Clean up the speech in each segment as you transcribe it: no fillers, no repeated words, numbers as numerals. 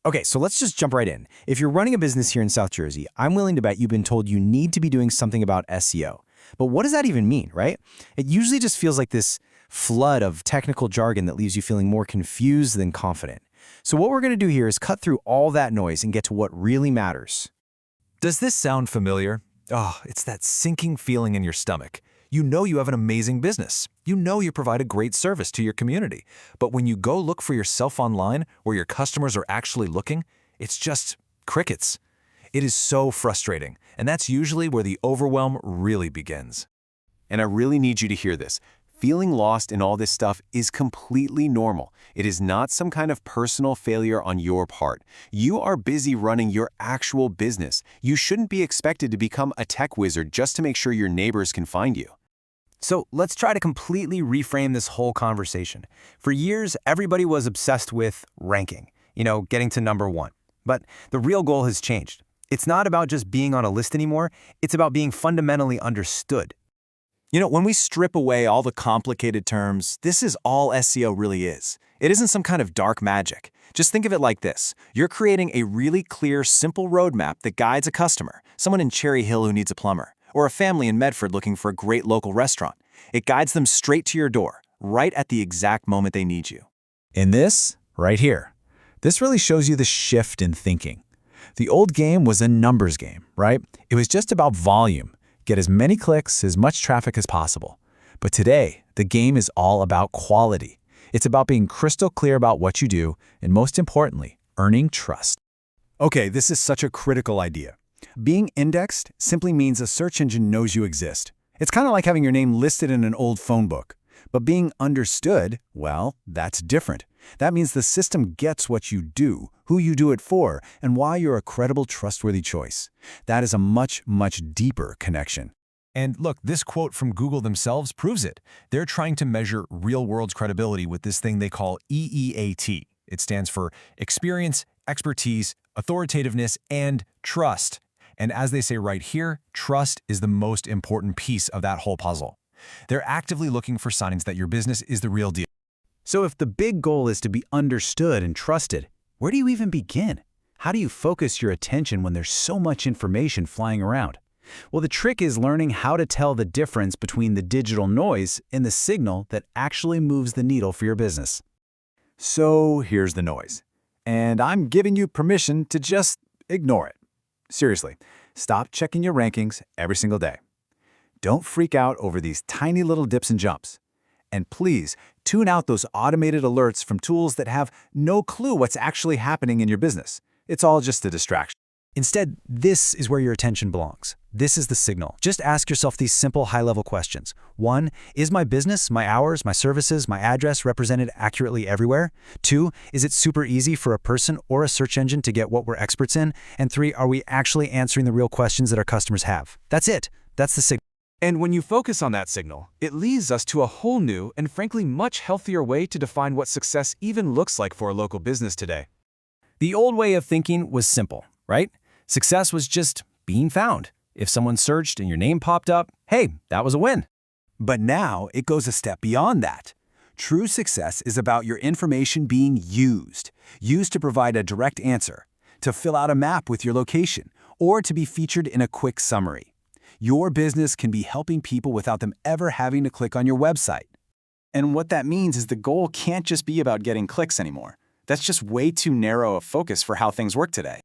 Okay, so let's just jump right in. If you're running a business here in South Jersey, I'm willing to bet you've been told you need to be doing something about SEO. But what does that even mean, right? It usually just feels like this flood of technical jargon that leaves you feeling more confused than confident. So what we're going to do here is cut through all that noise and get to what really matters. Does this sound familiar? Oh, it's that sinking feeling in your stomach. You know you have an amazing business. You know you provide a great service to your community. But when you go look for yourself online, where your customers are actually looking, it's just crickets. It is so frustrating, and that's usually where the overwhelm really begins. And I really need you to hear this. Feeling lost in all this stuff is completely normal. It is not some kind of personal failure on your part. You are busy running your actual business. You shouldn't be expected to become a tech wizard just to make sure your neighbors can find you. So let's try to completely reframe this whole conversation. For years, everybody was obsessed with ranking, getting to number one. But the real goal has changed. It's not about just being on a list anymore. It's about being fundamentally understood. When we strip away all the complicated terms, this is all SEO really is. It isn't some kind of dark magic. Just think of it like this. You're creating a really clear, simple roadmap that guides a customer, someone in Cherry Hill who needs a plumber, or a family in Medford looking for a great local restaurant. It guides them straight to your door, right at the exact moment they need you. In this, right here, this really shows you the shift in thinking. The old game was a numbers game, right? It was just about volume. Get as many clicks, as much traffic as possible. But today, the game is all about quality. It's about being crystal clear about what you do, and most importantly, earning trust. Okay, this is such a critical idea. Being indexed simply means a search engine knows you exist. It's kind of like having your name listed in an old phone book. But being understood, well, that's different. That means the system gets what you do, who you do it for, and why you're a credible, trustworthy choice. That is a much, much deeper connection. And look, this quote from Google themselves proves it. They're trying to measure real-world credibility with this thing they call EEAT. It stands for experience, expertise, authoritativeness, and trust. And as they say right here, trust is the most important piece of that whole puzzle. They're actively looking for signs that your business is the real deal. So if the big goal is to be understood and trusted, where do you even begin? How do you focus your attention when there's so much information flying around? Well, the trick is learning how to tell the difference between the digital noise and the signal that actually moves the needle for your business. So here's the noise. And I'm giving you permission to just ignore it. Seriously, stop checking your rankings every single day. Don't freak out over these tiny little dips and jumps. And please, tune out those automated alerts from tools that have no clue what's actually happening in your business. It's all just a distraction. Instead, this is where your attention belongs. This is the signal. Just ask yourself these simple high-level questions. 1, is my business, my hours, my services, my address represented accurately everywhere? 2, is it super easy for a person or a search engine to get what we're experts in? And 3, are we actually answering the real questions that our customers have? That's it. That's the signal. And when you focus on that signal, it leads us to a whole new and frankly much healthier way to define what success even looks like for a local business today. The old way of thinking was simple, right? Success was just being found. If someone searched and your name popped up, hey, that was a win. But now it goes a step beyond that. True success is about your information being used to provide a direct answer, to fill out a map with your location, or to be featured in a quick summary. Your business can be helping people without them ever having to click on your website. And what that means is the goal can't just be about getting clicks anymore. That's just way too narrow a focus for how things work today.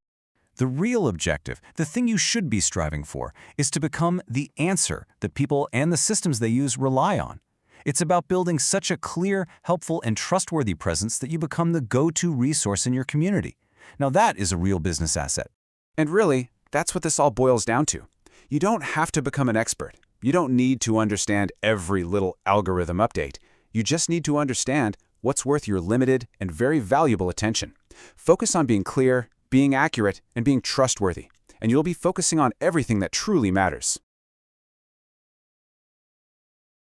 The real objective, the thing you should be striving for, is to become the answer that people and the systems they use rely on. It's about building such a clear, helpful, and trustworthy presence that you become the go-to resource in your community. Now that is a real business asset. And really, that's what this all boils down to. You don't have to become an expert. You don't need to understand every little algorithm update. You just need to understand what's worth your limited and very valuable attention. Focus on being clear, being accurate, and being trustworthy, and you'll be focusing on everything that truly matters.